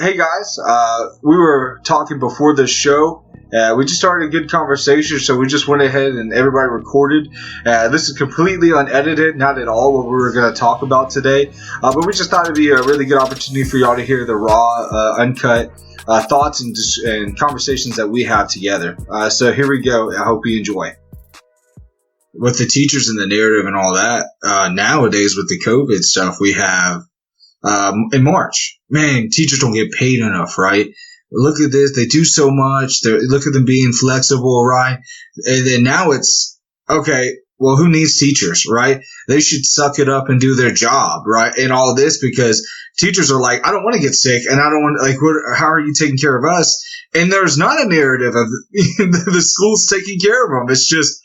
Hey guys, we were talking before the show. We just started a good conversation, so we just went ahead and everybody recorded. This is completely unedited, not at all what we were going to talk about today. But we just thought it'd be a really good opportunity for y'all to hear the raw, uncut thoughts and conversations that we have together. So here we go. I hope you enjoy. With the teachers and the narrative and all that, nowadays with the COVID stuff, we have in March, man, teachers don't get paid enough, right? Look at this. They do so much. Look at them being flexible, right? And then now it's, okay, well, who needs teachers, right? They should suck it up and do their job, right? And all this because teachers are like, I don't want to get sick and I don't want, like, how are you taking care of us? And there's not a narrative of the school's taking care of them. It's just,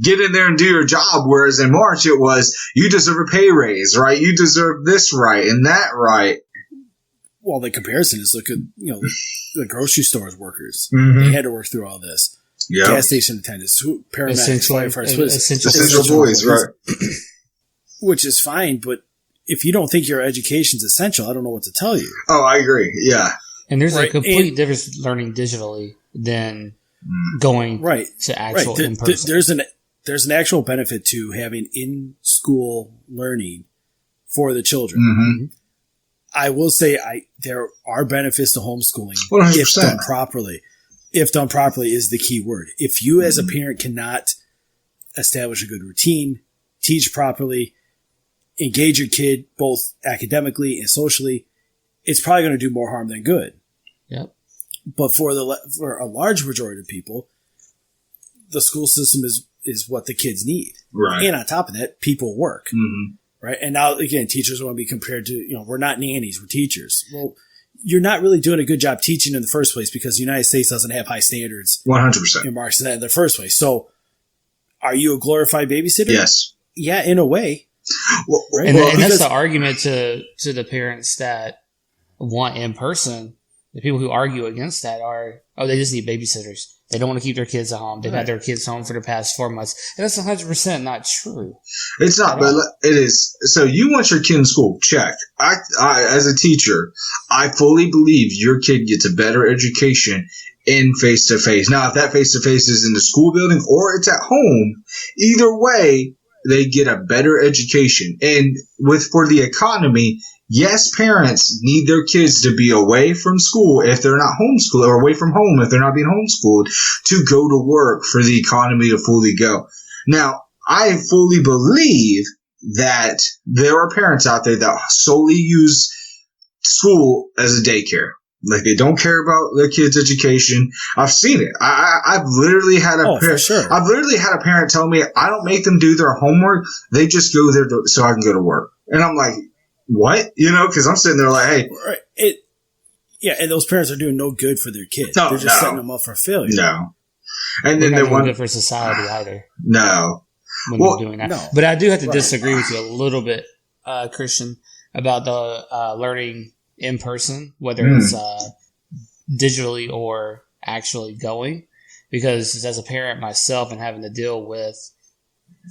get in there and do your job. Whereas in March, it was, you deserve a pay raise, right? You deserve this right and that right. Well, the comparison is look at, the grocery stores workers. Mm-hmm. They had to work through all this. Yep. Gas station attendants, paramedics, firefighters. Essential boys, right. Which is fine, but if you don't think your education's essential, I don't know what to tell you. Oh, I agree. Yeah. And there's a complete difference learning digitally than going to actual in-person. There's an actual benefit to having in-school learning for the children. Mm-hmm. I will say there are benefits to homeschooling 100%. if done properly. If done properly is the key word. If you as a parent cannot establish a good routine, teach properly, engage your kid both academically and socially, it's probably going to do more harm than good. Yep. But for a large majority of people, the school system is what the kids need. Right. And on top of that, people work. Mm-hmm. Right. And now, again, teachers want to be compared to, we're not nannies, we're teachers. Well, you're not really doing a good job teaching in the first place because the United States doesn't have high standards. 100%. In marks in the first place. So are you a glorified babysitter? Yes. Yeah, in a way. Well, right? And that's the argument to the parents that want in person. The people who argue against that are, they just need babysitters. They don't want to keep their kids at home. They've had their kids home for the past 4 months. And that's 100% not true. It's not, but it is. So you want your kid in school. Check. I, as a teacher, I fully believe your kid gets a better education in face-to-face. Now, if that face-to-face is in the school building or it's at home, either way, they get a better education. And for the economy, yes, parents need their kids to be away from school if they're not homeschooled, or away from home if they're not being homeschooled, to go to work for the economy to fully go. Now, I fully believe that there are parents out there that solely use school as a daycare. Like, they don't care about their kids' education. I've seen it. I've literally had I've literally had a parent tell me, I don't make them do their homework. They just go there so I can go to work. And I'm like, what? Because I'm sitting there like, hey. And those parents are doing no good for their kids. They're just setting them up for failure. No. And then they're not doing good for society either. No. When they're doing that. No. But I do have to disagree with you a little bit, Christian, about the learning in person, whether it's digitally or actually going. Because as a parent myself and having to deal with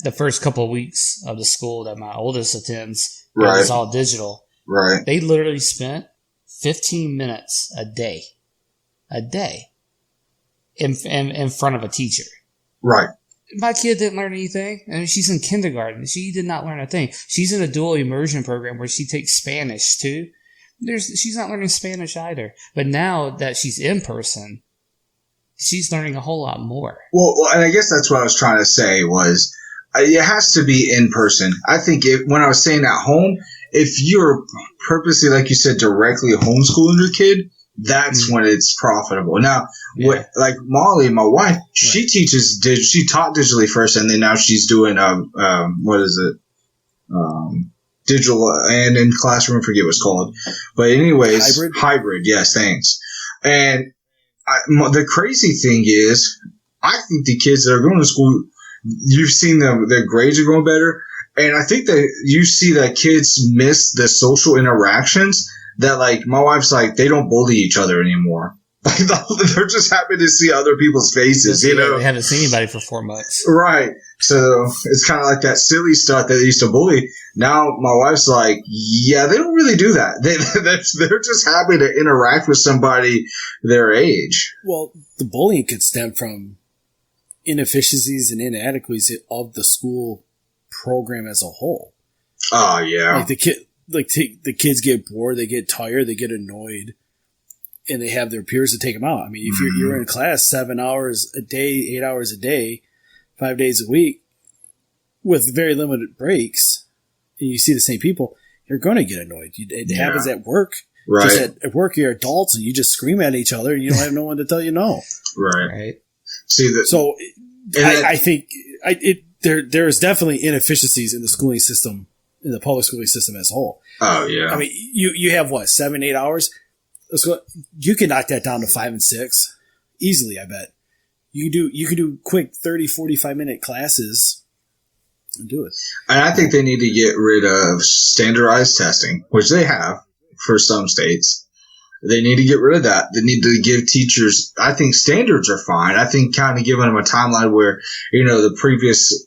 the first couple of weeks of the school that my oldest attends, it was all digital. Right. They literally spent 15 minutes a day in front of a teacher. Right. My kid didn't learn anything. I mean, she's in kindergarten. She did not learn a thing. She's in a dual immersion program where she takes Spanish too. She's not learning Spanish either. But now that she's in person, she's learning a whole lot more. Well, and I guess that's what I was trying to say was, it has to be in person. I think when I was saying at home, if you're purposely, like you said, directly homeschooling your kid, that's when it's profitable. Now, like Molly, my wife, she teaches, she taught digitally first, and then now she's doing, digital and in classroom, I forget what it's called. But anyways, hybrid, yes, thanks. And the crazy thing is, I think the kids that are going to school, you've seen their grades are going better. And I think that you see that kids miss the social interactions that, like, my wife's like, they don't bully each other anymore. They're just happy to see other people's faces, you know. They haven't seen anybody for 4 months. Right. So it's kind of like that silly stuff that they used to bully. Now my wife's like, yeah, they don't really do that. They're just happy to interact with somebody their age. Well, the bullying could stem from inefficiencies and inadequacies of the school program as a whole. Oh, yeah. The kids get bored, they get tired, they get annoyed. And they have their peers to take them out. I mean, if you're in class 7 hours a day, 8 hours a day, 5 days a week, with very limited breaks, and you see the same people, you're going to get annoyed. It happens at work. Right. Just at work, you're adults, and you just scream at each other, and you don't have no one to tell you no. Right. See that. So, I think there is definitely inefficiencies in the schooling system, in the public schooling system as a whole. Oh yeah. I mean, you have what, 7, 8 hours? You can knock that down to 5 and 6 easily, I bet. You can do quick 30, 45-minute classes and do it. And I think they need to get rid of standardized testing, which they have for some states. They need to get rid of that. They need to give teachers, I think standards are fine. I think kind of giving them a timeline where, you know, the previous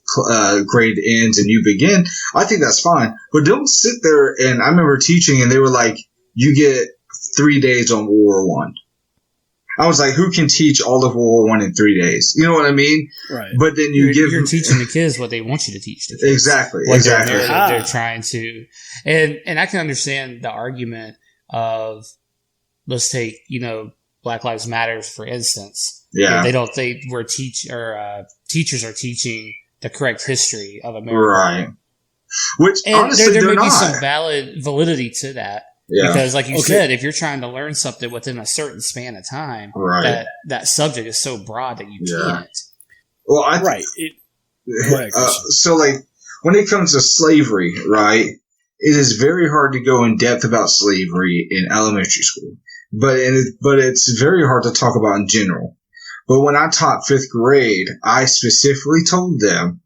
grade ends and you begin, I think that's fine. But don't sit there, and I remember teaching and they were like, you get 3 days on World War I. I was like, who can teach all of World War I in 3 days? You know what I mean? Right. But then you're teaching the kids what they want you to teach the kids. Exactly. They're trying to, and I can understand the argument of, let's take, you know, Black Lives Matter for instance. Yeah. They don't think teachers are teaching the correct history of America. Right. Which and honestly, there may not. be some validity to that. Yeah. Because like you said, if you're trying to learn something within a certain span of time, that subject is so broad that you can't. Well, so like when it comes to slavery, right, it is very hard to go in depth about slavery in elementary school, but it's very hard to talk about in general. But when I taught 5th grade, I specifically told them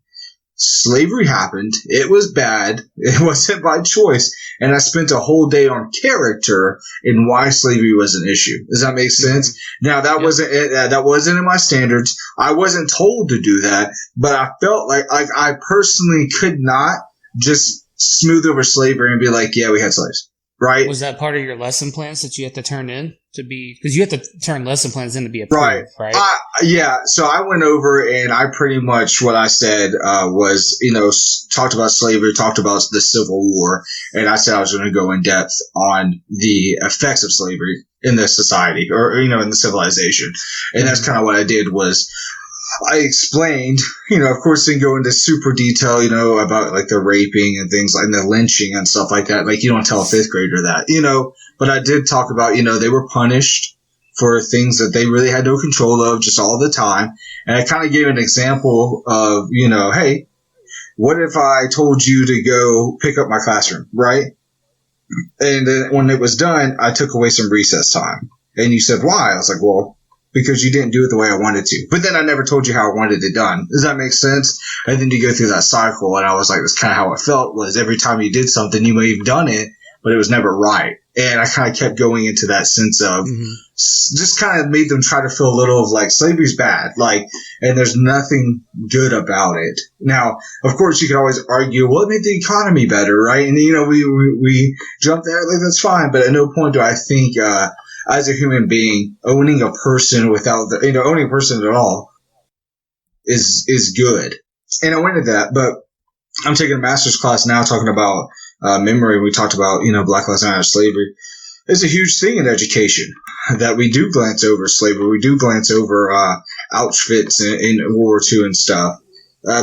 slavery happened. It was bad. It wasn't by choice. And I spent a whole day on character and why slavery was an issue. Does that make sense? Now that wasn't in my standards. I wasn't told to do that, but I felt like I personally could not just smooth over slavery and be like, yeah, we had slaves. Right. Was that part of your lesson plans that you had to turn in to be, because you have to turn lesson plans in to be approved, right? Yeah. So I went over and I pretty much, what I said, was, you know, talked about slavery, talked about the Civil War. And I said I was going to go in depth on the effects of slavery in the society or, you know, in the civilization. And that's kind of what I did was, I explained, you know, of course, didn't go into super detail, you know, about like the raping and things like and the lynching and stuff like that. Like you don't tell a 5th grader that, you know, but I did talk about, you know, they were punished for things that they really had no control of just all the time. And I kind of gave an example of, you know, hey, what if I told you to go pick up my classroom, right? And then when it was done, I took away some recess time. And you said, why? I was like, well, because you didn't do it the way I wanted to. But then I never told you how I wanted it done. Does that make sense? And then you go through that cycle, and I was like, that's kind of how it felt, was every time you did something, you may have done it, but it was never right. And I kind of kept going into that sense of just kind of made them try to feel a little of like slavery's bad, like, and there's nothing good about it. Now, of course, you could always argue, well, it made the economy better, right? And, you know, we jump there, like, that's fine. But at no point do I think, as a human being, owning a person without the, you know, owning a person at all is good. And I went into that, but I'm taking a master's class now talking about memory. We talked about, you know, Black Lives Matter, slavery. It's a huge thing in education that we do glance over slavery. We do glance over Auschwitz in World War II and stuff.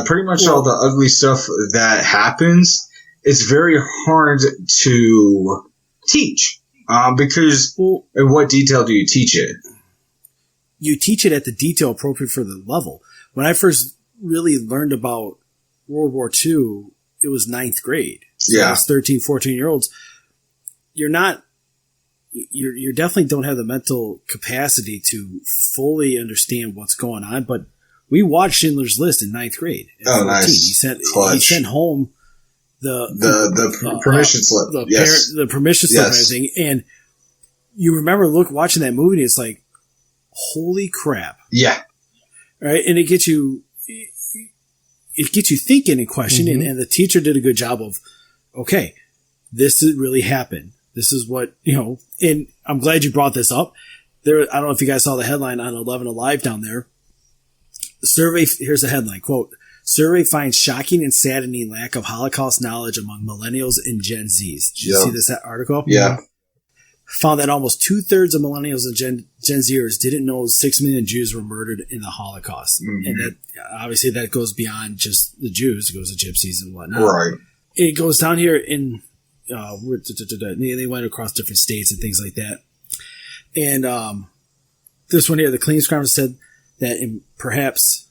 Pretty much all the ugly stuff that happens, it's very hard to teach. Because in what detail do you teach it? You teach it at the detail appropriate for the level. When I first really learned about World War II, it was 9th grade. So I was 13, 14-year-olds. You definitely don't have the mental capacity to fully understand what's going on. But we watched Schindler's List in 9th grade. Oh, 14. Nice. He sent home the permission slip. The permission slip and everything. And you remember watching that movie, and it's like, holy crap. Yeah. Right? And it gets you thinking and questioning, and the teacher did a good job of, okay, this really happened. This is what, and I'm glad you brought this up. There, I don't know if you guys saw the headline on 11 Alive down there. Survey, here's the headline, quote, survey finds shocking and saddening lack of Holocaust knowledge among millennials and Gen Zs. Did you see this article? Yeah. Found that almost 2/3 of millennials and Gen Zers didn't know 6 million Jews were murdered in the Holocaust. And that, obviously that goes beyond just the Jews. It goes to gypsies and whatnot. Right. It goes down here in, they went across different states and things like that. And this one here, the Klein conference said that perhaps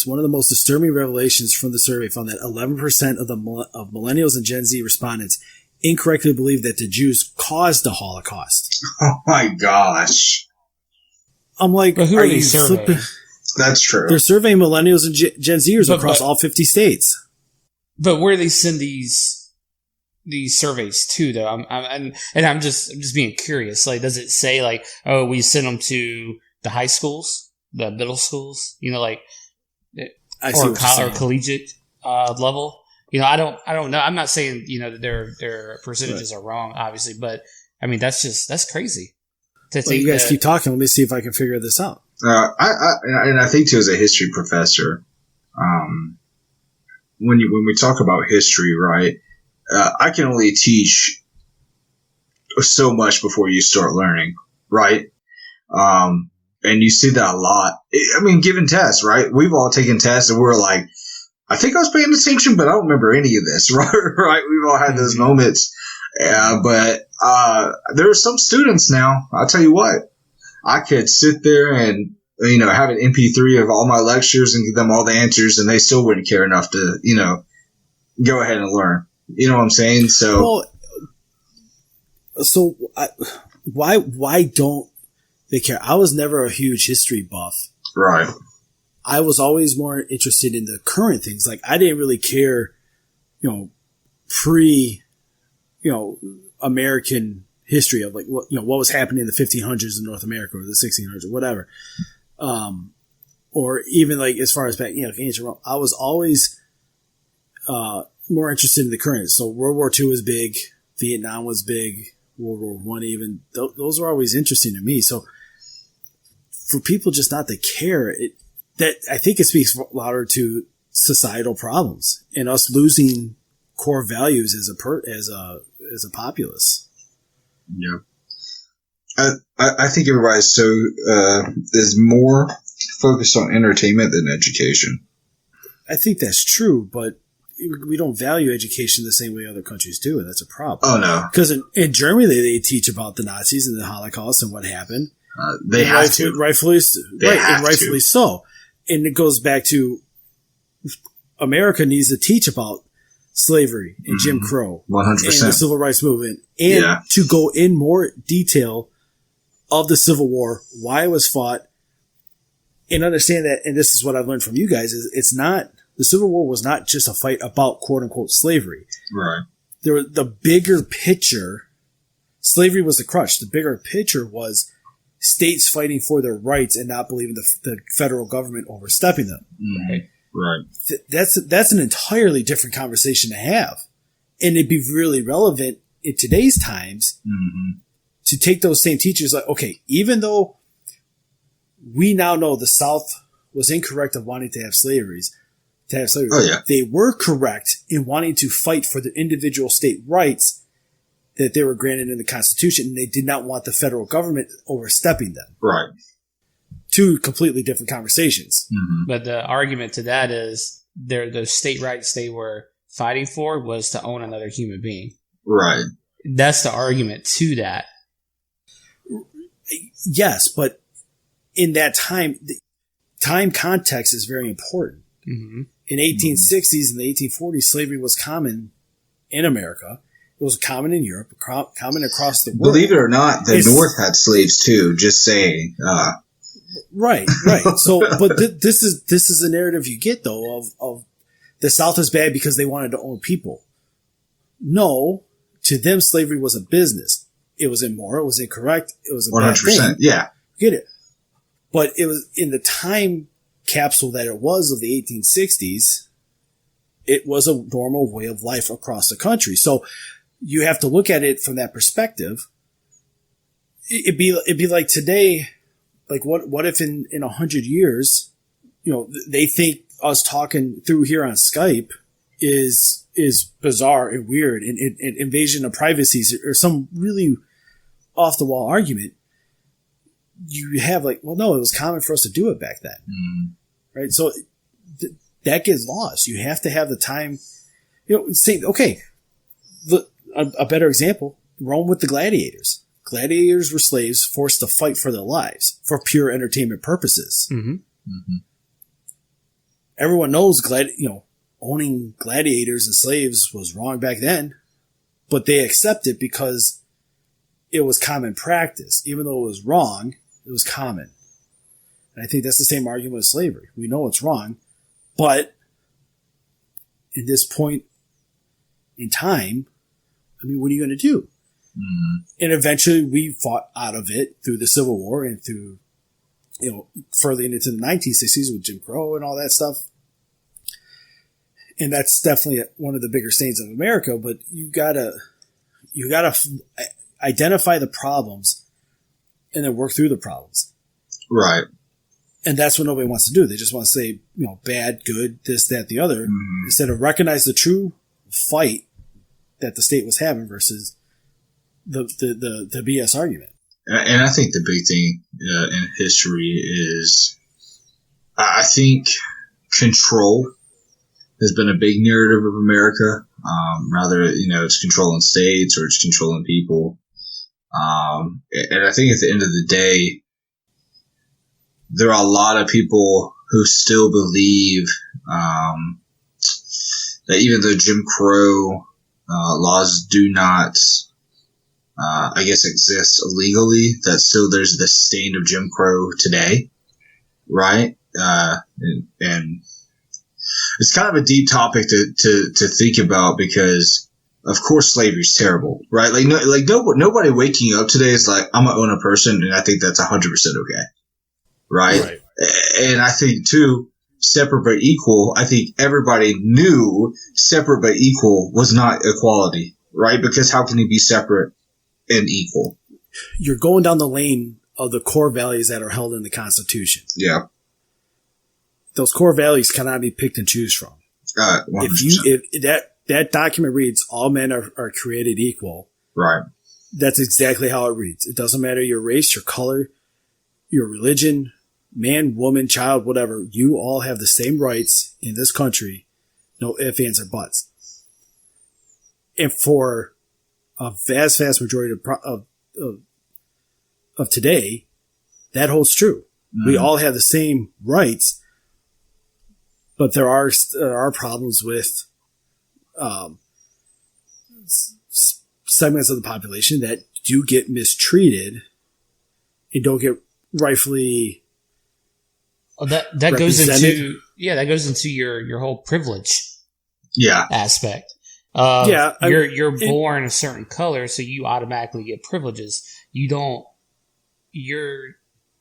one of the most disturbing revelations from the survey found that 11% of millennials and Gen Z respondents incorrectly believe that the Jews caused the Holocaust. Oh my gosh. I'm like, but who are you surveying? That's true. They're surveying millennials and Gen Zers across all 50 states. But where do they send these surveys to, though? I'm just being curious. Like, does it say like, oh, we send them to the high schools, the middle schools, or collegiate level? I don't know. I'm not saying that their percentages are wrong, obviously, but I mean that's crazy. You guys keep talking. Let me see if I can figure this out. I think too, as a history professor, when we talk about history, right? I can only teach so much before you start learning, right? And you see that a lot. Given tests, right? We've all taken tests and we're like, I think I was paying attention, but I don't remember any of this, right? Right? We've all had those moments. But there are some students now, I'll tell you what, I could sit there and, have an MP3 of all my lectures and give them all the answers and they still wouldn't care enough to, go ahead and learn. You know what I'm saying? Why don't they care? I was never a huge history buff. Right. I was always more interested in the current things. Like, I didn't really care, American history of like what was happening in the 1500s in North America or the 1600s or whatever. Or even like as far as back, ancient Rome. I was always more interested in the current. So World War II was big, Vietnam was big, World War I even. Those were always interesting to me. So for people just not to care, that I think it speaks louder to societal problems and us losing core values as a populace. Yeah. I think everybody's is more focused on entertainment than education. I think that's true, but we don't value education the same way other countries do, and that's a problem. Oh, no. Because in Germany, they teach about the Nazis and the Holocaust and what happened. They have to. Rightfully so. And it goes back to America needs to teach about slavery and Jim Crow 100%. and the civil rights movement, and to go in more detail of the Civil War, why it was fought, and understand that, and this is what I've learned from you guys, is it's not, the Civil War was not just a fight about quote unquote slavery. Right. The bigger picture, slavery was the crutch. The bigger picture was states fighting for their rights and not believing the federal government overstepping them. Mm-hmm. Right. That's an entirely different conversation to have. And it'd be really relevant in today's times to take those same teachers like, okay, even though we now know the South was incorrect of wanting to have slavery, they were correct in wanting to fight for the individual state rights that they were granted in the Constitution, and they did not want the federal government overstepping them. Right. Two completely different conversations. Mm-hmm. But the argument to that is the state rights they were fighting for was to own another human being. Right. That's the argument to that. Yes, but in that time, the time context is very important. Mm-hmm. In 1860s and the 1840s, slavery was common in America. It was common in Europe, common across the world. Believe it or not, the North had slaves too. Just saying. Right. So, but this is the narrative you get though of the South is bad because they wanted to own people. No, to them, slavery was a business. It was immoral. It was incorrect. It was a 100%. Bad thing. Yeah. Get it? But it was in the time capsule that it was of the 1860s, it was a normal way of life across the country. So you have to look at it from that perspective. It'd be like today, like what if in 100 years, they think us talking through here on Skype is bizarre and weird and invasion of privacy or some really off the wall argument. You have like, well, no, it was common for us to do it back then. Right. So that gets lost. You have to have the time, say, okay, a better example, Rome with the gladiators. Gladiators were slaves forced to fight for their lives for pure entertainment purposes. Everyone knows owning gladiators and slaves was wrong back then, but they accept it because it was common practice. Even though it was wrong, it was common. And I think that's the same argument with slavery. We know it's wrong, but at this point in time, I mean, what are you going to do? And eventually we fought out of it through the Civil War and through, further into the 1960s with Jim Crow and all that stuff. And that's definitely one of the bigger stains of America, but you gotta identify the problems and then work through the problems. Right. And that's what nobody wants to do. They just want to say, bad, good, this, that, the other, instead of recognize the true fight that the state was having versus the BS argument. And I think the big thing in history is, I think control has been a big narrative of America. Rather, it's controlling states or it's controlling people. And I think at the end of the day, there are a lot of people who still believe that even though Jim Crow laws do not, exist illegally, that still there's the stain of Jim Crow today, right? And it's kind of a deep topic to think about because, of course, slavery is terrible, right? Nobody waking up today is like, I'm gonna own a person, and I think that's 100% okay, right? And I think too, separate but equal. I think everybody knew separate but equal was not equality, right? Because how can you be separate and equal? You're going down the lane of the core values that are held in the Constitution. Yeah. Those core values cannot be picked and choose from. 100%. If that document reads, all men are created equal. Right. That's exactly how it reads. It doesn't matter your race, your color, your religion, man, woman, child, whatever. You all have the same rights in this country. No ifs, ands, or buts. And for a vast, vast majority of today, that holds true. We all have the same rights. But there are problems with segments of the population that do get mistreated and don't get rightfully that goes into your whole privilege aspect. You're born a certain color, so you automatically get privileges. You're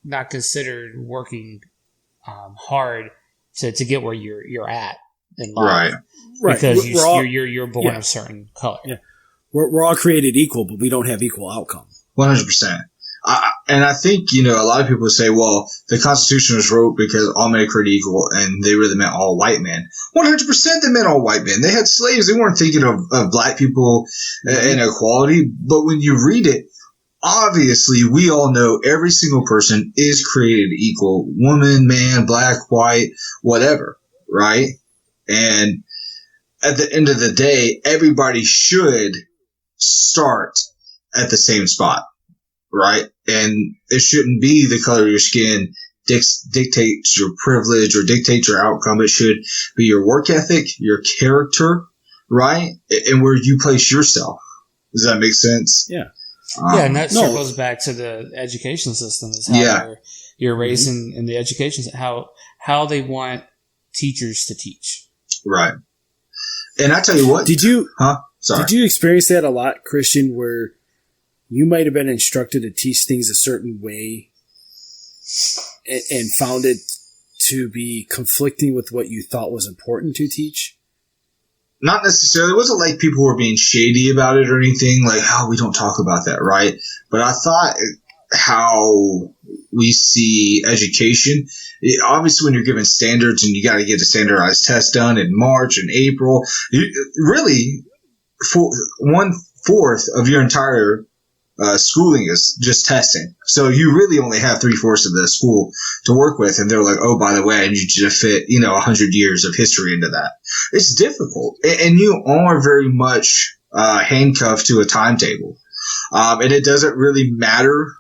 not considered working hard to get where you're at in life, right? Because you're born a certain color. Yeah, we're all created equal, but we don't have equal outcome. 100%. And I think a lot of people say, well, the Constitution was wrote because all men are created equal, and they really meant all white men. 100% they meant all white men. They had slaves. They weren't thinking of black people and equality. But when you read it, obviously, we all know every single person is created equal. Woman, man, black, white, whatever, right? And at the end of the day, everybody should start at the same spot, right? And it shouldn't be the color of your skin dictates your privilege or dictates your outcome. It should be your work ethic, your character, right? And where you place yourself. Does that make sense? Yeah. And that circles back to the education system. Is how you're raising in the education, how they want teachers to teach. Right. And I tell you what. Did you Sorry. experience that a lot, Christian, where you might have been instructed to teach things a certain way and found it to be conflicting with what you thought was important to teach? Not necessarily. It wasn't like people were being shady about it or anything. Like, oh, we don't talk about that, right? But I thought how we see education, obviously when you're given standards and you got to get a standardized test done in March and April, really for 1/4 of your entire schooling is just testing. So you really only have 3/4 of the school to work with. And they're like, oh, by the way, I need you to fit, 100 years of history into that. It's difficult. And you are very much handcuffed to a timetable. And it doesn't really matter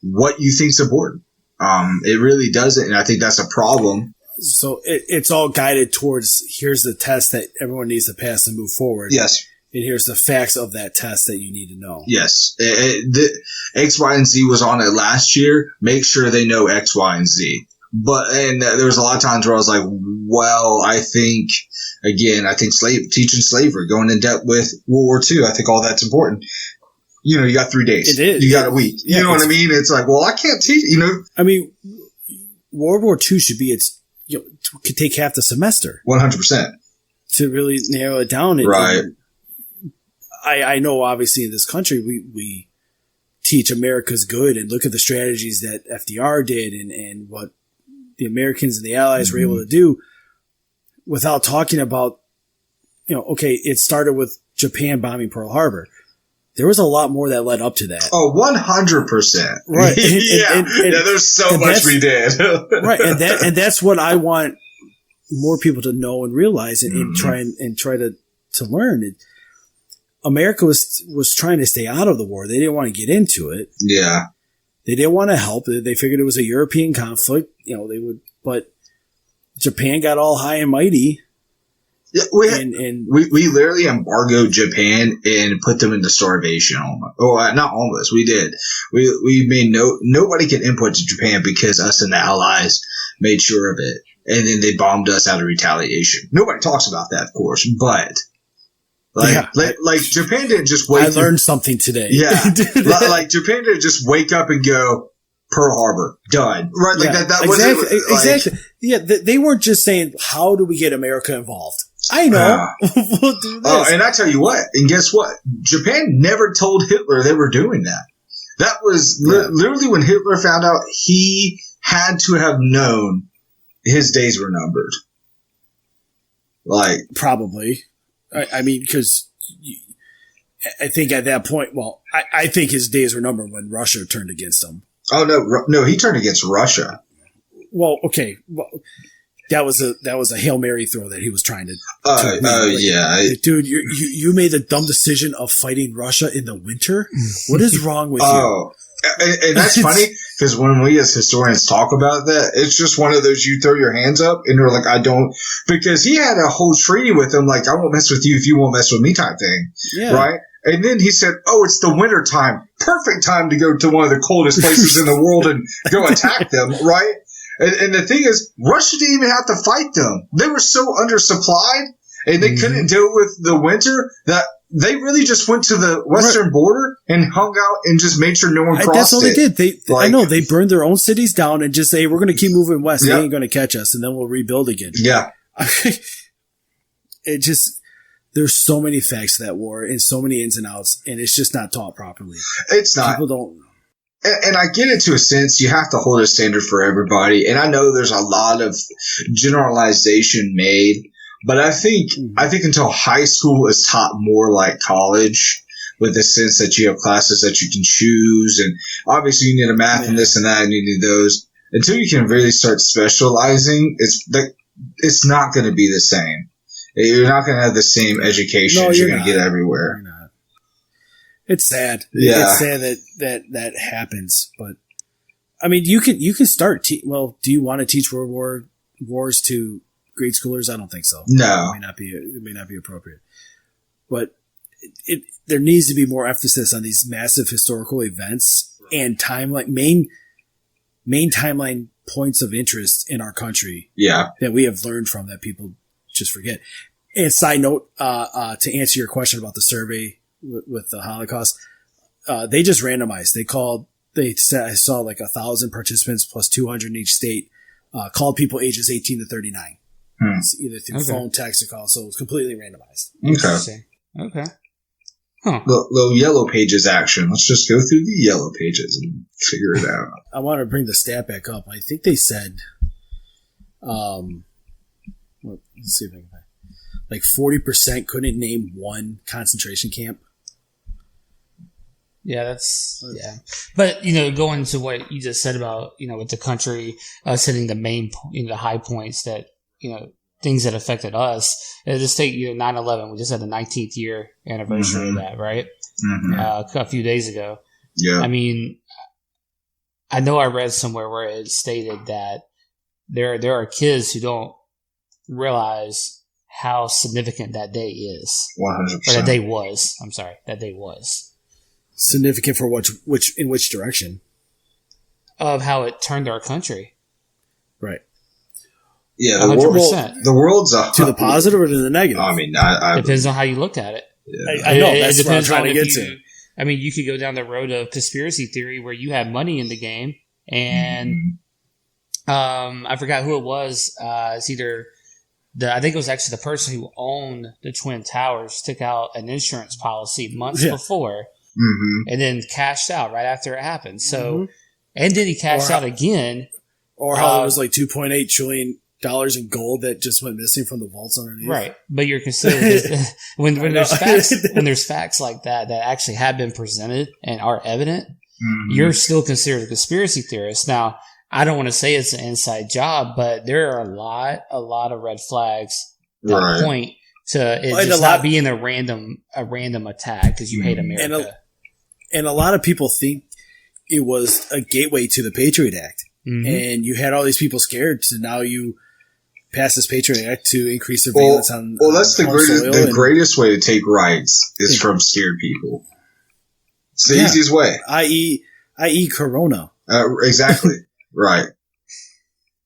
what you think's important. It really doesn't. And I think that's a problem. So it's all guided towards, here's the test that everyone needs to pass and move forward. Yes. And here's the facts of that test that you need to know. Yes. The X, Y, and Z was on it last year. Make sure they know X, Y, and Z. And there was a lot of times where I was like, well, I think teaching slavery, going in depth with World War II, I think all that's important. You got 3 days. It is. You got a week. Yeah, you know what I mean? It's like, well, I can't teach, I mean, World War II should be could take half the semester. 100%. To really narrow it down. Right. I know obviously in this country we teach America's good and look at the strategies that FDR did and what the Americans and the Allies were able to do without talking about, okay, it started with Japan bombing Pearl Harbor. There was a lot more that led up to that. Oh, 100%. Right. There's so much we did. Right. And that's what I want more people to know and realize and try to learn. America was trying to stay out of the war. They didn't want to get into it. Yeah. They didn't want to help. They figured it was a European conflict. But Japan got all high and mighty. Yeah, we literally embargoed Japan and put them into starvation almost. Oh, not almost. We did. We made nobody could import to Japan because us and the Allies made sure of it. And then they bombed us out of retaliation. Nobody talks about that, of course, but like Japan didn't just wake up. I learned something today. Yeah. Like Japan didn't just wake up and go, Pearl Harbor, done. Right? Like that wasn't exactly. Yeah, they weren't just saying, how do we get America involved? I know. We'll do this. And I tell you what, and guess what? Japan never told Hitler they were doing that. That was literally when Hitler found out, he had to have known his days were numbered. Like, probably. I mean, because I think at that point, I think his days were numbered when Russia turned against him. Oh no, he turned against Russia. Well, okay. Well, that was a Hail Mary throw that he was trying to. Yeah, dude, you made the dumb decision of fighting Russia in the winter. What is wrong with you? Oh, and that's funny because when we as historians talk about that, it's just one of those you throw your hands up and you're like, I don't, because he had a whole treaty with him, like I won't mess with you if you won't mess with me type thing, right? And then he said, oh, it's the winter time, perfect time to go to one of the coldest places in the world and go attack them, right? And the thing is, Russia didn't even have to fight them. They were so undersupplied and they couldn't deal with the winter that they really just went to the western border and hung out and just made sure no one crossed it. That's all they did. I know, they burned their own cities down and just say, we're going to keep moving west. They ain't going to catch us and then we'll rebuild again. Yeah. There's so many facts to that war and so many ins and outs and it's just not taught properly. It's not. People don't. And I get it to a sense. You have to hold a standard for everybody. And I know there's a lot of generalization made, but I think until high school is taught more like college, with the sense that you have classes that you can choose, and obviously you need a math and this and that, and you need those. Until you can really start specializing, it's not going to be the same. You're not going to have the same education you're going to get everywhere. You're not. It's sad. Yeah. It's sad that happens. But I mean, you can start. Do you want to teach World Wars to grade schoolers? I don't think so. No, it may not be appropriate. But there needs to be more emphasis on these massive historical events and timeline main timeline points of interest in our country. Yeah, that we have learned from that people just forget. And side note, to answer your question about the survey with the Holocaust, they just randomized. They called they said I saw like 1,000 participants plus 200 in each state called people ages 18 to 39. It's either through phone, text, or call, so it was completely randomized. Interesting. Okay. Huh. Little yellow pages action. Let's just go through the yellow pages and figure it out. I want to bring the stat back up. I think they said, let's see if I can find. Like 40% couldn't name one concentration camp. Yeah, But, going to what you just said about, with the country, us hitting the main, the high points that, things that affected us. Just take, 9/11. We just had the 19th year anniversary of that, right? A few days ago. Yeah. I mean, I know I read somewhere where it stated that there are kids who don't realize how significant that day is. 100%. Or that day was. I'm sorry. That day was. Significant for in which direction? Of how it turned our country. Right. Yeah, 100%. The world's to the positive or to the negative? I mean, depends on how you look at it. Yeah. I know. That's what I'm trying to get to. I mean, you could go down the road of conspiracy theory where you have money in the game, and I forgot who it was. It's either I think it was actually the person who owned the Twin Towers took out an insurance policy months before, and then cashed out right after it happened. So, and then he cashed out again. Or how there was like $2.8 trillion in gold that just went missing from the vaults underneath. Right. But you're considering when there's facts like that actually have been presented and are evident, you're still considered a conspiracy theorist. Now, I don't want to say it's an inside job, but there are a lot of red flags that point to it just not being a random attack because you hate America. And a lot of people think it was a gateway to the Patriot Act. And you had all these people scared, so now you pass this Patriot Act to increase surveillance on. Well, that's the greatest way to take rights is from scared people. It's the easiest way. I.e. Corona. Exactly. Right.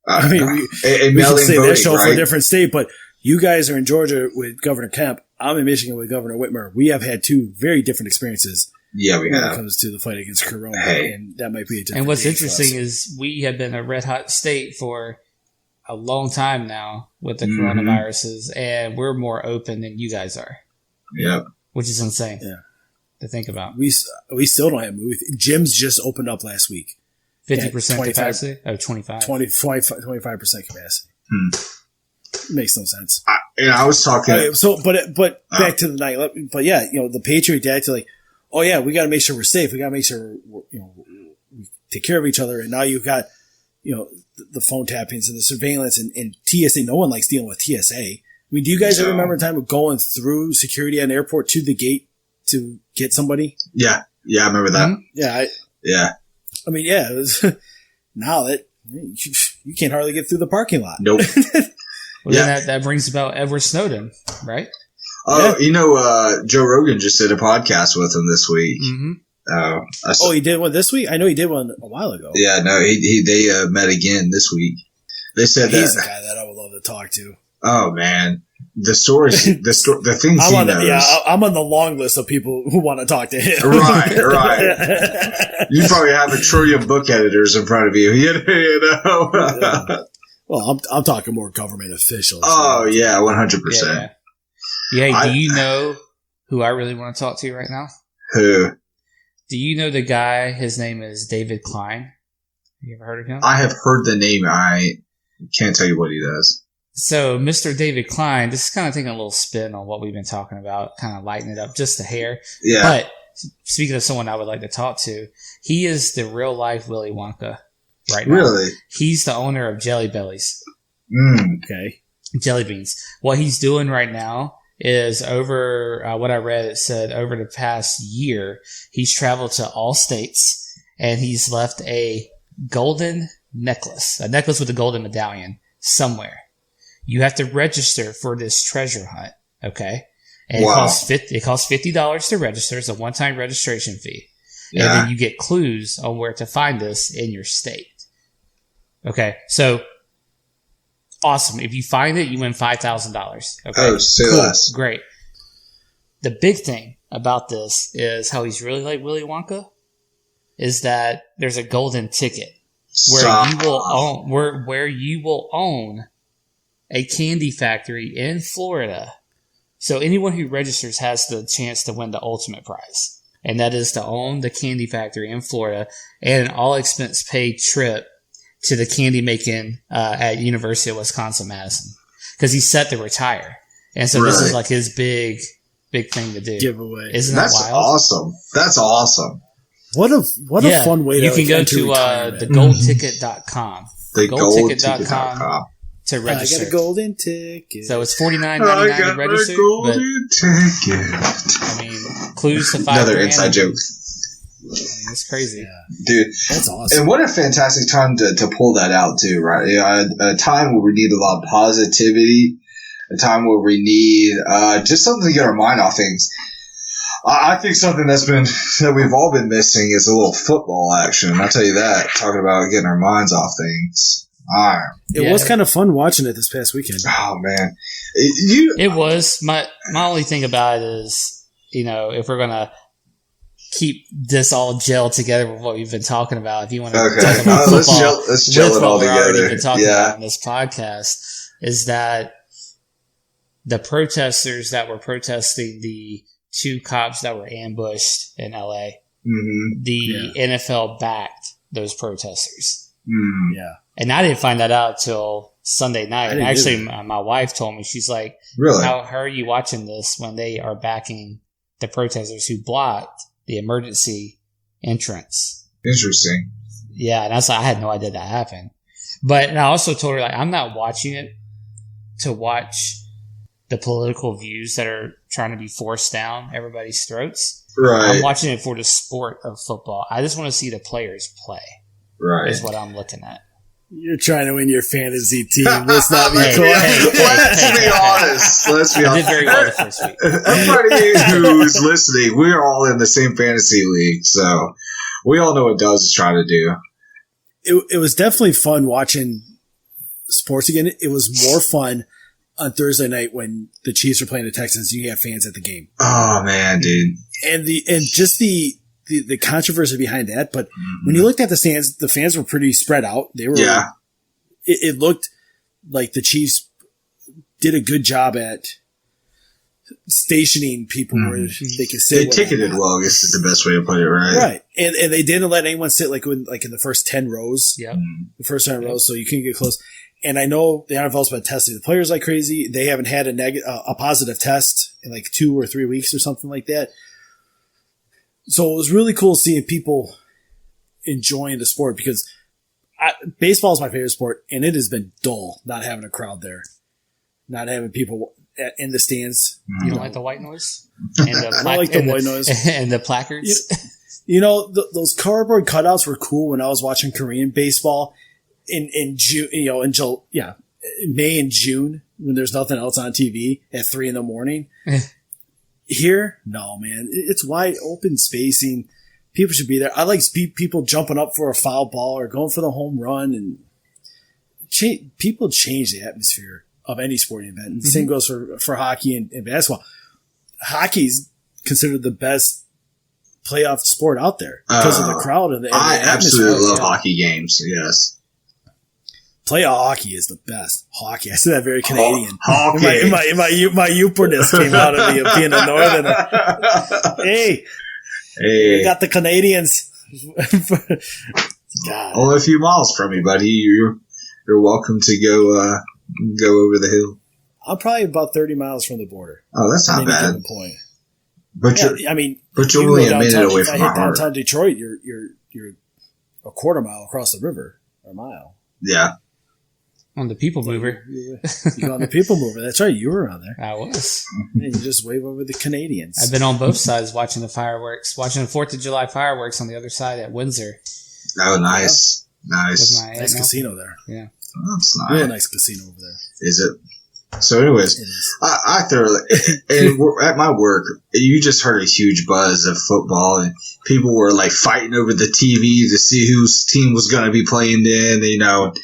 I mean, we should say that show for a different state, but you guys are in Georgia with Governor Kemp. I'm in Michigan with Governor Whitmer. We have had two very different experiences. Yeah, we have. When it comes to the fight against Corona, and that might be a different. And what's interesting is we have been a red hot state for a long time now with the coronaviruses, and we're more open than you guys are. Yeah, which is insane. Yeah, to think about. We still don't have movie. Gyms just opened up last week. 50% capacity? Oh, 25%. 25% capacity. Makes no sense. I was talking. But back to the night. But yeah, the Patriot Act, like. Oh yeah, we got to make sure we're safe. We got to make sure we take care of each other. And now you've got the phone tappings and the surveillance and TSA. No one likes dealing with TSA. I mean, do you guys ever remember a time of going through security at an airport to the gate to get somebody? Yeah, I remember that. Yeah, I mean, yeah. It was, now that you can't hardly get through the parking lot. Nope. Well, then that brings about Edward Snowden, right? Oh, Joe Rogan just did a podcast with him this week. He did one this week? I know he did one a while ago. Yeah, no, they met again this week. They said he's the guy that I would love to talk to. Oh man, the stories, the things he knows. I'm on the long list of people who want to talk to him. Right. You probably have 1 trillion book editors in front of you. Well, I'm talking more government officials. Oh yeah, 100%. Yeah, do you know who I really want to talk to right now? Who? Do you know the guy? His name is David Klein. Have you ever heard of him? I have heard the name. I can't tell you what he does. So, Mr. David Klein, this is kind of taking a little spin on what we've been talking about, kind of lighten it up just a hair. Yeah. But speaking of someone I would like to talk to, he is the real life Willy Wonka right now. Really? He's the owner of Jelly Bellies. Okay. Jelly beans. What he's doing right now is over what I read, it said over the past year, he's traveled to all states and he's left a golden necklace, a necklace with a golden medallion somewhere. You have to register for this treasure hunt. Okay. And it costs $50 to register. It's a one-time registration fee. Yeah. And then you get clues on where to find this in your state. Okay. So awesome. If you find it, you win $5,000. Okay. Oh, cool. Great. The big thing about this is how he's really like Willy Wonka is that there's a golden ticket where you will own a candy factory in Florida. So anyone who registers has the chance to win the ultimate prize. And that is to own the candy factory in Florida and an all expense paid trip to the candy making at University of Wisconsin-Madison. Because he's set to retire. And so this is like his big thing to do. Giveaway. Isn't that wild? That's awesome. What a fun way to You can go to thegoldticket.com. Thegoldticket.com. To register. I got a golden ticket. So it's $49.99 to register. Golden ticket. I mean, clues to $5,000. Another inside joke. It's crazy. Yeah. Dude. That's awesome. And what a fantastic time to pull that out, too, right? A time where we need a lot of positivity. A time where we need just something to get our mind off things. I think something that we've all been missing is a little football action. I'll tell you that. Talking about getting our minds off things. It was kind of fun watching it this past weekend. Oh man, it was. My only thing about it is, if we're gonna keep this all gelled together with what we've been talking about, if you want to talk about football, let's gel it all together. We've been talking about in this podcast is that the protesters that were protesting the 2 cops that were ambushed in LA, the NFL backed those protesters. Yeah. And I didn't find that out till Sunday night. Actually, my wife told me, she's like, really? How are you watching this when they are backing the protesters who blocked the emergency entrance? Interesting. Yeah. And I had no idea that happened. And I also told her, like, I'm not watching it to watch the political views that are trying to be forced down everybody's throats. Right. I'm watching it for the sport of football. I just want to see the players play. Right. Is what I'm looking at. You're trying to win your fantasy team. Let's not be quiet. Let's be honest. I did very well the first week. Everybody who's listening, we're all in the same fantasy league, so we all know what Duz is trying to do. It was definitely fun watching sports again. It was more fun on Thursday night when the Chiefs were playing the Texans. You have fans at the game. Oh man, dude! And just the controversy behind that, but when you looked at the stands, the fans were pretty spread out. They were. Yeah. It looked like the Chiefs did a good job at stationing people where they could sit. They ticketed well, I guess is the best way to put it, right? Right, and they didn't let anyone sit like in the first 10 rows. Yeah, the first 10 rows, so you couldn't get close. And I know the NFL's been testing the players like crazy. They haven't had a positive test in like 2 or 3 weeks or something like that. So it was really cool seeing people enjoying the sport because baseball is my favorite sport, and it has been dull not having a crowd there, not having people in the stands. You don't like the white noise? And the I don't like the white noise. And the placards? Those cardboard cutouts were cool when I was watching Korean baseball in June, May and June when there's nothing else on TV at 3 a.m. Here, no, man. It's wide open spacing. People should be there. I like people jumping up for a foul ball or going for the home run, and people change the atmosphere of any sporting event. And the same goes for hockey and basketball. Hockey's considered the best playoff sport out there because of the crowd and the I atmosphere. absolutely love hockey games. Yes. Playoff hockey is the best. Hockey. I said that very Canadian. Hockey. My Uperness came out of me of being a northerner. Hey. We got the Canadians. God. Only a few miles from you, buddy. You're welcome to go over the hill. I'm probably about 30 miles from the border. Oh, that's not bad. Point. But you're only a minute away from my heart. Downtown Detroit, you're a quarter mile across the river, or a mile. Yeah. On the people mover. You go on the people mover. That's right. You were on there. I was. And you just wave over the Canadians. I've been on both sides watching the fireworks, watching the 4th of July fireworks on the other side at Windsor. Oh, nice. Nice. Nice casino there. Yeah. Oh, that's nice. Really nice casino over there. Is it? So anyways, I thoroughly, and at my work, you just heard a huge buzz of football, and people were like fighting over the TV to see whose team was going to be playing in, and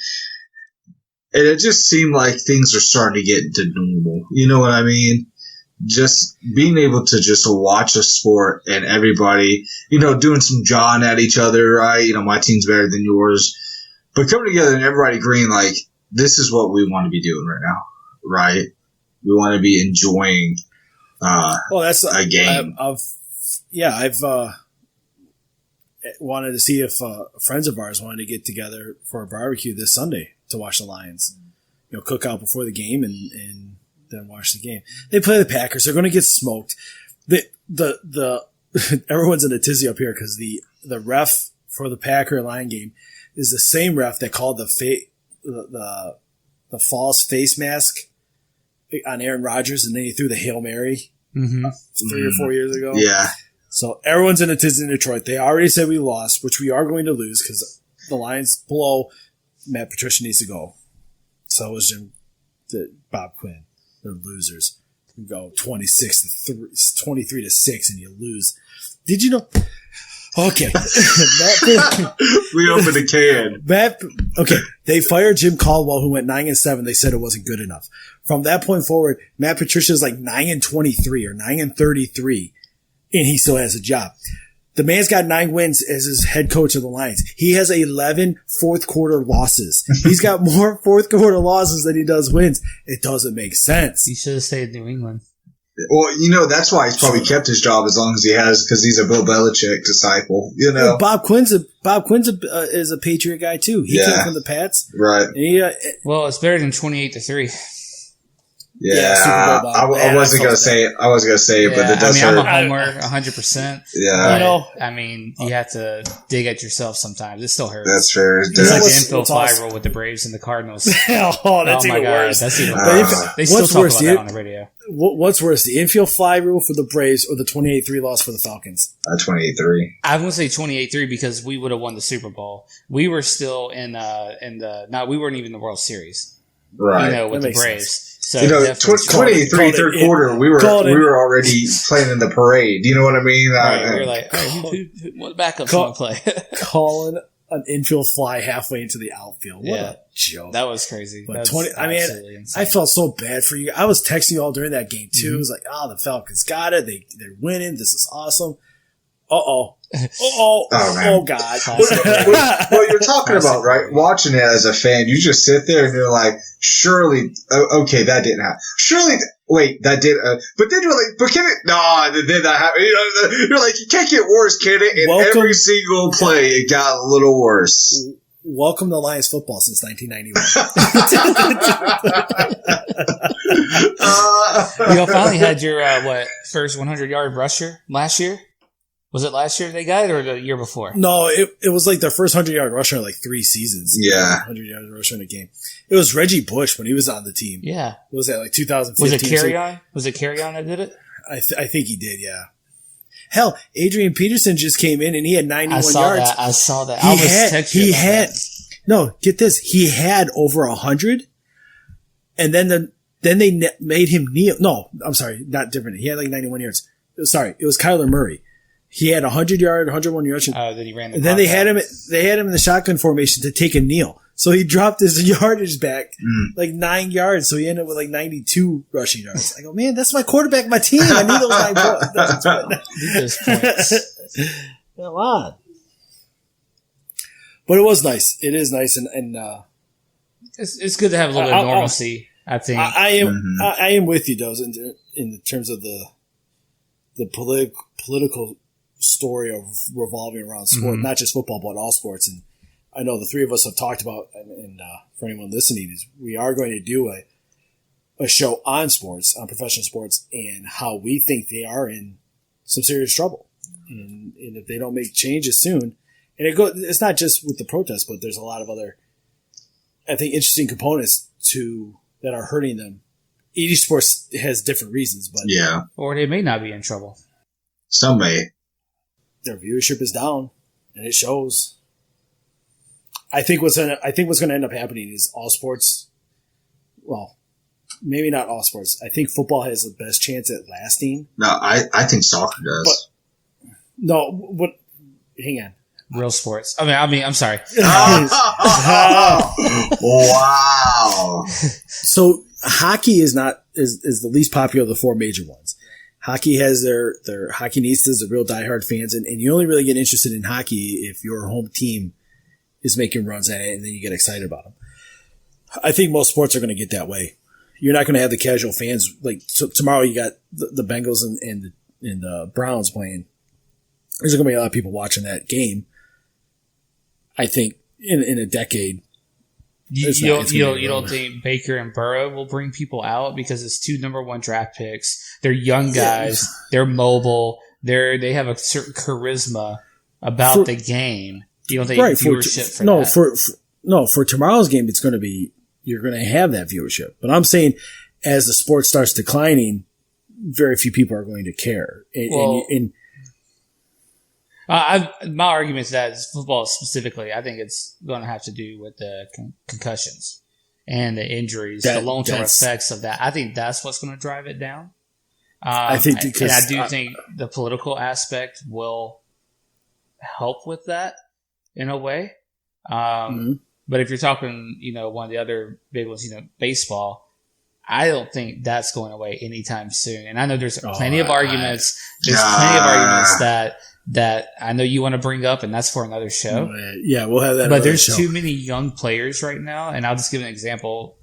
it just seemed like things are starting to get into normal. You know what I mean? just being able to just watch a sport and everybody, doing some jawing at each other, right? My team's better than yours. But coming together and everybody agreeing, like, this is what we want to be doing right now, right? We want to be enjoying that's a game. I've wanted to see if friends of ours wanted to get together for a barbecue this Sunday to watch the Lions. Cook out before the game and then watch the game. They play the Packers. They're going to get smoked. The everyone's in a tizzy up here because the ref for the Packer Lion game is the same ref that called the false face mask on Aaron Rodgers, and then he threw the Hail Mary 3 or 4 years ago. Yeah. So everyone's in a tizzy in Detroit. They already said we lost, which we are going to lose because the Lions blow. Matt Patricia needs to go. So is Bob Quinn. They're losers. You go 23-6, and you lose. Did you know? Okay. We opened a can. Okay. They fired Jim Caldwell, who went 9-7. They said it wasn't good enough. From that point forward, Matt Patricia is like 9-23 or 9-33, and he still has a job. The man's got 9 wins as his head coach of the Lions. He has 11 fourth quarter losses. He's got more fourth quarter losses than he does wins. It doesn't make sense. He should have stayed in New England. Well, that's why he's probably kept his job as long as he has, because he's a Bill Belichick disciple. Well, Bob Quinn's is a Patriot guy too. He came from the Pats, right? And well, it's better than 28-3. Yeah, Super Bowl, I wasn't gonna say it. But it does hurt. I'm a homer, 100%. Yeah, you have to dig at yourself sometimes. It still hurts. That's fair. It's like the infield fly rule with the Braves and the Cardinals. That's even worse. That's even worse. They still talk about that on the radio. What's worse, the infield fly rule for the Braves or the 28-3 loss for the Falcons? 28-3. I won't say 28-3 because we would have won the Super Bowl. We were still we weren't even in the World Series. Right. With the Braves. Sense. So 23 third quarter, we were already playing in the parade. You know what I mean? Right, we were like, what backups want to play? Calling an infield fly halfway into the outfield. What a joke. That was crazy. But I felt so bad for you. I was texting you all during that game too. It was like, the Falcons got it. They're winning. This is awesome. Oh, God. What you're talking about, right? Watching it as a fan, you just sit there and you're like, surely, okay, that didn't happen. Surely, wait, that did, but then you're like, but can it, no, that did not happen. You're like, you can't get worse, can it? And every single play, it got a little worse. Welcome to Lions football since 1991. You finally had your, first 100-yard rusher last year? Was it last year they got it or the year before? No, it was like their first 100-yard rusher in like 3 seasons. Yeah. 100-yard rusher in a game. It was Reggie Bush when he was on the team. Yeah. Was that like 2015? Was it Carry-On? Was it Carry-On that did it? I think he did, yeah. Hell, Adrian Peterson just came in and he had 91 yards. I saw that. I was texting you about that. No, get this. He had over 100 and then they made him kneel. No, I'm sorry. Not different. He had like 91 yards. Sorry. It was Kyler Murray. He had 101 yards. Oh, then he ran the and then they had him in the shotgun formation to take a kneel. So he dropped his yardage back like 9 yards. So he ended up with like 92 rushing yards. I go, man, that's my quarterback, my team. I need those 9 points. Come on. But it was nice. It is nice, and it's good to have a little bit of normalcy. I think I am with you, Doze, in terms of the political story of revolving around sport, not just football, but all sports. And I know the three of us have talked about, and for anyone listening, is we are going to do a show on sports, on professional sports, and how we think they are in some serious trouble. And if they don't make changes soon, and it's not just with the protests, but there's a lot of other, I think, interesting components that are hurting them. Each sport has different reasons, but yeah, or they may not be in trouble. Some may. Their viewership is down, and it shows. I think what's going to end up happening is all sports. Well, maybe not all sports. I think football has the best chance at lasting. No, I think soccer does. But hang on. Real sports. I mean, I'm sorry. Wow. So hockey is the least popular of the four major ones. Hockey has their hockeyistas, the real diehard fans, and you only really get interested in hockey if your home team is making runs at it, and then you get excited about them. I think most sports are going to get that way. You're not going to have the casual fans. Like, so tomorrow you got the Bengals and the Browns playing. There's going to be a lot of people watching that game. I think in a decade. You don't think Baker and Burrow will bring people out because it's 2 number 1 draft picks. They're young guys. They're mobile. They have a certain charisma about the game. You don't think viewership for that? For tomorrow's game, it's going to be, you're going to have that viewership. But I'm saying as the sport starts declining, very few people are going to care. My argument is that football specifically, I think it's going to have to do with the concussions and the injuries, the long-term effects of that. I think that's what's going to drive it down. I think the political aspect will help with that in a way. But if you're talking, one of the other big ones, baseball, I don't think that's going away anytime soon. And I know there's plenty of arguments. There's plenty of arguments that I know you want to bring up, and that's for another show. Yeah, we'll have that. But there's too many young players right now, and I'll just give an example.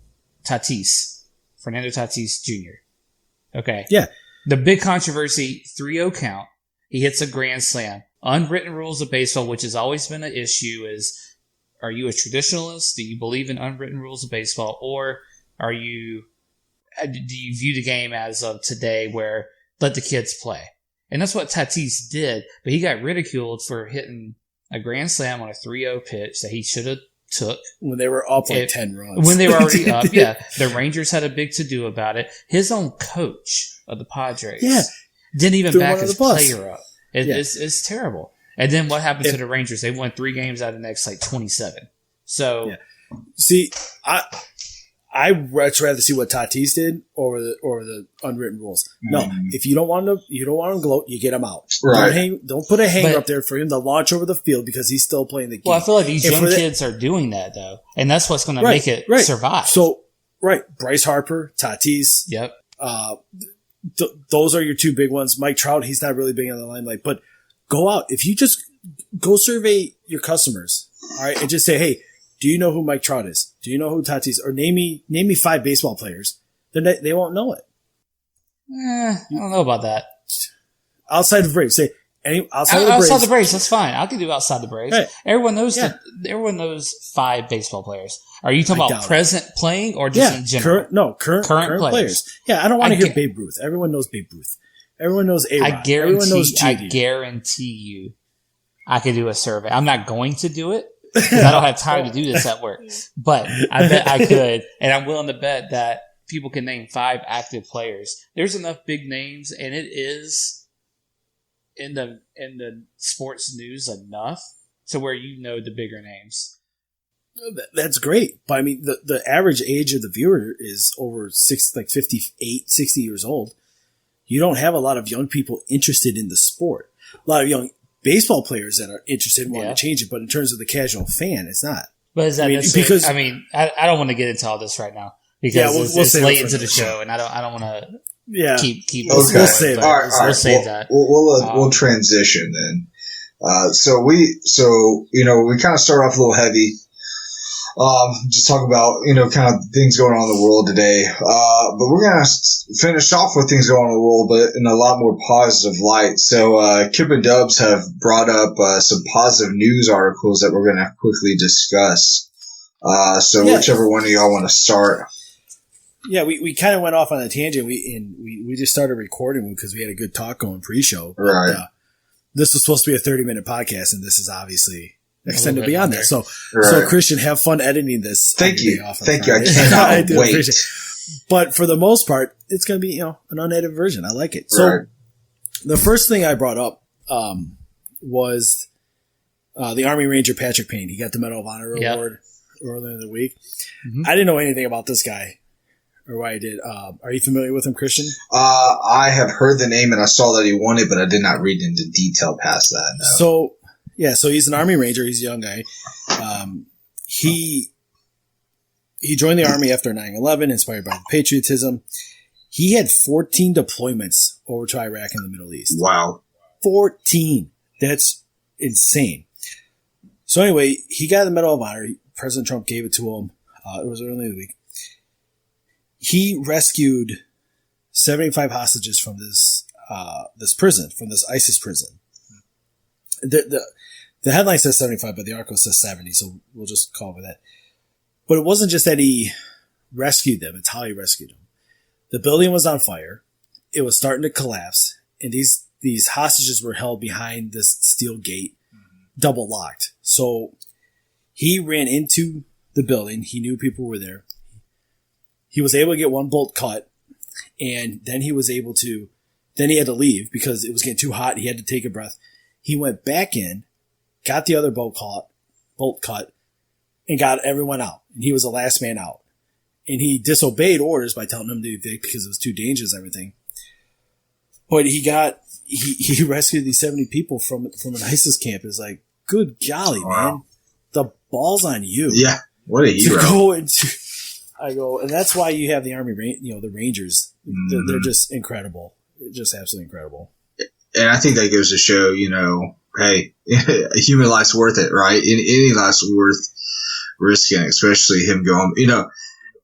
Fernando Tatis Jr. Okay. Yeah. The big controversy, 3-0 count. He hits a grand slam. Unwritten rules of baseball, which has always been an issue, is are you a traditionalist? Do you believe in unwritten rules of baseball? Or do you view the game as of today where let the kids play? And that's what Tatis did, but he got ridiculed for hitting a grand slam on a 3-0 pitch that he should have took. When they were up 10 runs. When they were already up, yeah. The Rangers had a big to-do about it. His own coach of the Padres didn't even back his player up. It's terrible. And then what happened to the Rangers? They won 3 games out of the next 27. So, see, I'd rather see what Tatis did over the unwritten rules. No, if you don't want to gloat, you get him out. Right. Don't put a hanger up there for him to launch over the field because he's still playing the game. Well, I feel like these young kids are doing that though, and that's what's going to make it survive. So, Bryce Harper, Tatis. Yep. Those are your 2 big ones. Mike Trout, he's not really big on the limelight, but go out. If you just go survey your customers, all right, and just say, hey, do you know who Mike Trout is? Do you know who Tatis? Or name me 5 baseball players. They won't know it. I don't know about that. Outside of Braves, say outside the Braves. That's fine. I can do outside the Braves. Right. Everyone knows. Everyone knows 5 baseball players. Are you talking about present playing or just in general? Current players. Yeah, I don't want to hear Babe Ruth. Everyone knows Babe Ruth. Everyone knows A-Rod. I guarantee you, I could do a survey. I'm not going to do it because I don't have time to do this at work. But I bet I could, and I'm willing to bet that people can name 5 active players. There's enough big names, and it is in the sports news enough to where the bigger names. That's great. But I mean, the average age of the viewer is over 58, 60 years old. You don't have a lot of young people interested in the sport. A lot of young baseball players that are interested and want to change it, but in terms of the casual fan, it's not. But is that I don't want to get into all this right now because it's late into the show, and I don't want to keep. Okay, we'll save that. We'll transition then. So we kind of start off a little heavy. Just talk about, kind of things going on in the world today. But we're going to finish off with things going on in the world, but in a lot more positive light. So, Kip and Dubs have brought up, some positive news articles that we're going to quickly discuss. Whichever one of y'all want to start. Yeah, we kind of went off on a tangent. We just started recording because we had a good talk going pre-show. Right. This was supposed to be a 30-minute podcast, and this is obviously extended beyond that. So Christian, have fun editing this. Thank you. Thank you. I cannot wait. But for the most part, it's going to be, an unedited version. I like it. So the first thing I brought up was the Army Ranger Patrick Payne. He got the Medal of Honor award earlier in the week. Mm-hmm. I didn't know anything about this guy, or why I did. Are you familiar with him, Christian? I have heard the name and I saw that he won it, but I did not read into detail past that. No. So he's an Army Ranger. He's a young guy. He he joined the Army after 9/11, inspired by patriotism. He had 14 deployments over to Iraq and the Middle East. Wow. 14. That's insane. So anyway, he got the Medal of Honor. President Trump gave it to him. It was early in the week. He rescued 75 hostages from this prison, from this ISIS prison. The headline says 75, but the article says 70, so we'll just call it that. But it wasn't just that he rescued them, it's how he rescued them. The building was on fire. It was starting to collapse, and these hostages were held behind this steel gate, double locked. So he ran into the building. He knew people were there. He was able to get one bolt cut, and then he had to leave because it was getting too hot. He had to take a breath. He went back in, got the other bolt cut, and got everyone out. And he was the last man out. And he disobeyed orders by telling them to evict because it was too dangerous and everything. But he rescued these 70 people from an ISIS camp. It's like, good golly, man. The ball's on you. Yeah. What a hero. And that's why you have the Army, the Rangers. They're just incredible. Just absolutely incredible. And I think that goes to show, hey, a human life's worth it, right? Any life's worth risking, especially him going,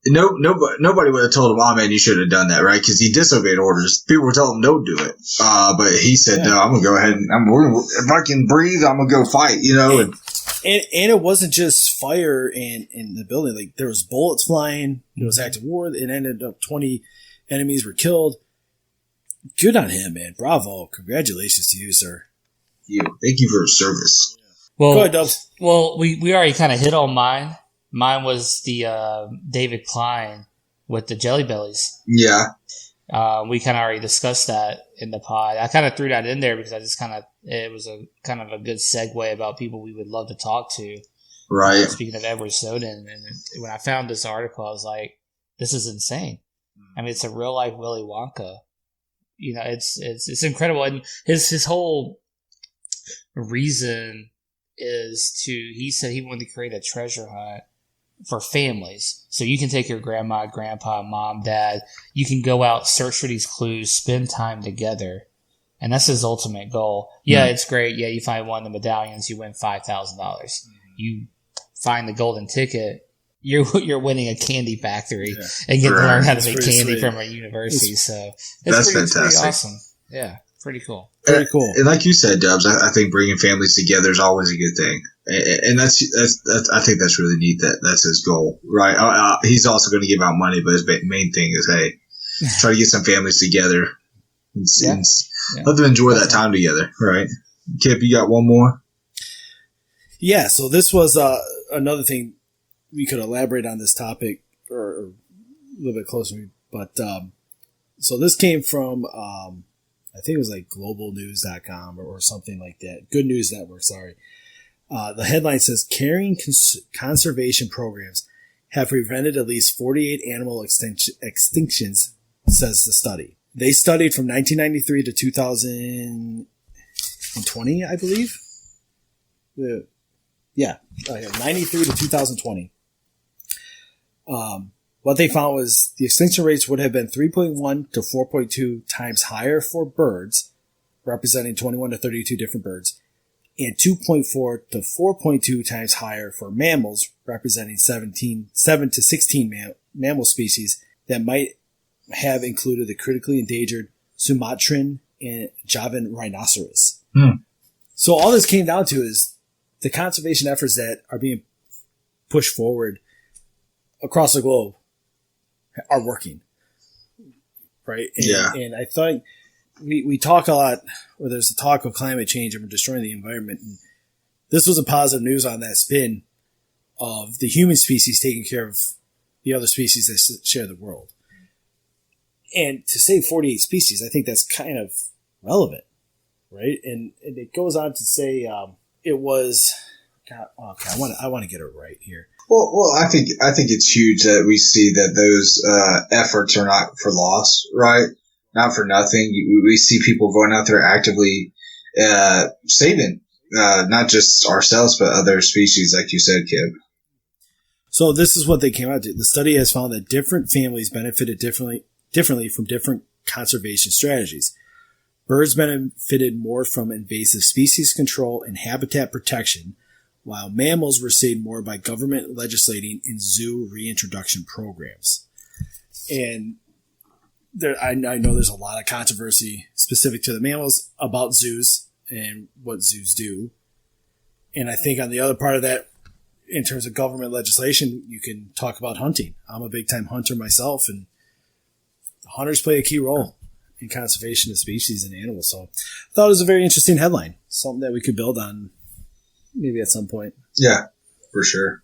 nobody would have told him, oh man, you should have done that, right? Because he disobeyed orders. People were telling him don't do it. But he said, no, I'm going to go ahead and if I can breathe, I'm going to go fight, And it wasn't just fire in the building. Like, there was bullets flying. It was active war. It ended up 20 enemies were killed. Good on him, man. Bravo. Congratulations to you, sir. Thank you for your service. Well, go ahead, Dubs. Well, we already kind of hit on mine. Mine was the David Klein with the Jelly Bellies. Yeah. We kind of already discussed that in the pod. I kind of threw that in there because it was a kind of a good segue about people we would love to talk to. Right. Speaking of Edward Snowden, and when I found this article, I was like, this is insane. I mean, it's a real life Willy Wonka. It's incredible. And his whole reason is he said he wanted to create a treasure hunt for families. So you can take your grandma, grandpa, mom, dad. You can go out, search for these clues, spend time together. And that's his ultimate goal. Yeah, it's great. Yeah, you find one of the medallions, you win $5,000. You find the golden ticket, you're winning a candy factory and getting to learn how to make candy from a university. That's fantastic. Pretty awesome. Yeah, pretty cool. Very cool. And like you said, Dubs, I think bringing families together is always a good thing. And that's I think that's really neat that's his goal, right? He's also going to give out money, but his main thing is, hey, try to get some families together and let them enjoy that time together, right? Kip, you got one more? Yeah, so this was another thing we could elaborate on this topic or a little bit closer, but so this came from I think it was like globalnews.com or something like that. Good News Network, sorry. The headline says, carrying conservation programs have prevented at least 48 animal extinctions, says the study. They studied from 1993 to 2020, I believe. 93 to 2020. What they found was the extinction rates would have been 3.1 to 4.2 times higher for birds, representing 21 to 32 different birds, and 2.4 to 4.2 times higher for mammals, representing 7 to 16 mammal species that might have included the critically endangered Sumatran and Javan rhinoceros. So all this came down to is the conservation efforts that are being pushed forward across the globe are working, right? And I thought we talk a lot, or there's a talk of climate change and we're destroying the environment. And this was a positive news on that spin of the human species taking care of the other species that share the world. And to save 48 species, I think that's kind of relevant, right? And it goes on to say it was. God, okay, I want to get it right here. Well, I think it's huge that we see that those efforts are not for loss, right? Not for nothing. We see people going out there actively saving not just ourselves but other species, like you said, Kip. So this is what they came out to. The study has found that different families benefited differently from different conservation strategies. Birds benefited more from invasive species control and habitat protection, while mammals were saved more by government legislating and zoo reintroduction programs. And I know there's a lot of controversy specific to the mammals about zoos and what zoos do. And I think on the other part of that, in terms of government legislation, you can talk about hunting. I'm a big-time hunter myself, and hunters play a key role in conservation of species and animals. So I thought it was a very interesting headline, something that we could build on maybe at some point. Yeah, for sure.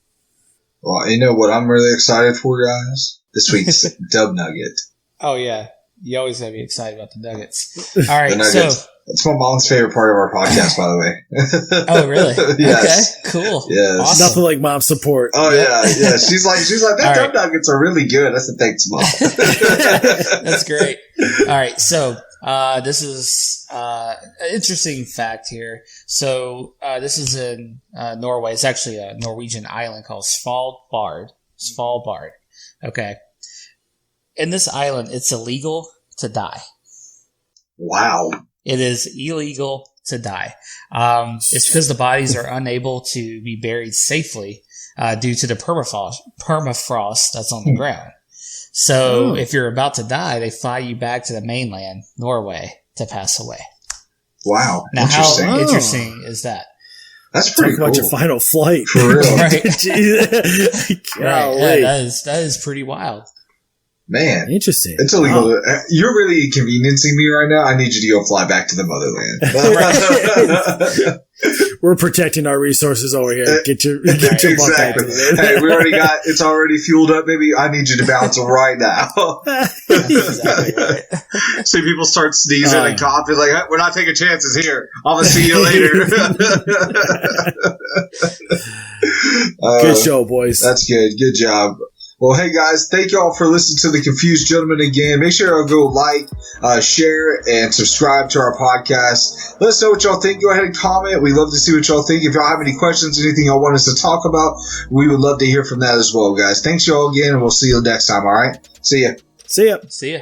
Well, you know what I'm really excited for, guys? This week's Dub Nugget. Oh, yeah. You always have to be excited about the nuggets. All right, so... It's my mom's favorite part of our podcast, by the way. Oh, really? Yes. Okay, cool. Yes. Awesome. Nothing like mom support. Oh, yeah. She's like, that Dub Nuggets are really good. I said, thanks, Mom. That's great. All right, so this is an interesting fact here. So this is in Norway. It's actually a Norwegian island called Svalbard. Okay. In this island, it's illegal to die. Wow. It is illegal to die. It's because the bodies are unable to be buried safely due to the permafrost that's on the ground. So if you're about to die, they fly you back to the mainland, Norway, to pass away. Wow. Now, how interesting is that? That's pretty cool. Talk about your final flight. For real. Right. Right. Yeah, that is pretty wild. Man, interesting. It's illegal. Wow. You're really inconveniencing me right now. I need you to go fly back to the motherland. We're protecting our resources over here. Get your butt back to the Hey, it's already fueled up. Maybe I need you to bounce right now. Exactly right. See people start sneezing and coughing like, we're not taking chances here. I'm going to see you later. Good show, boys. That's good. Good job. Well, hey guys, thank y'all for listening to The Confused Gentleman again. Make sure y'all go like, share, and subscribe to our podcast. Let us know what y'all think. Go ahead and comment. We love to see what y'all think. If y'all have any questions, anything y'all want us to talk about, we would love to hear from that as well, guys. Thanks y'all again, and we'll see you next time, all right? See ya. See ya. See ya.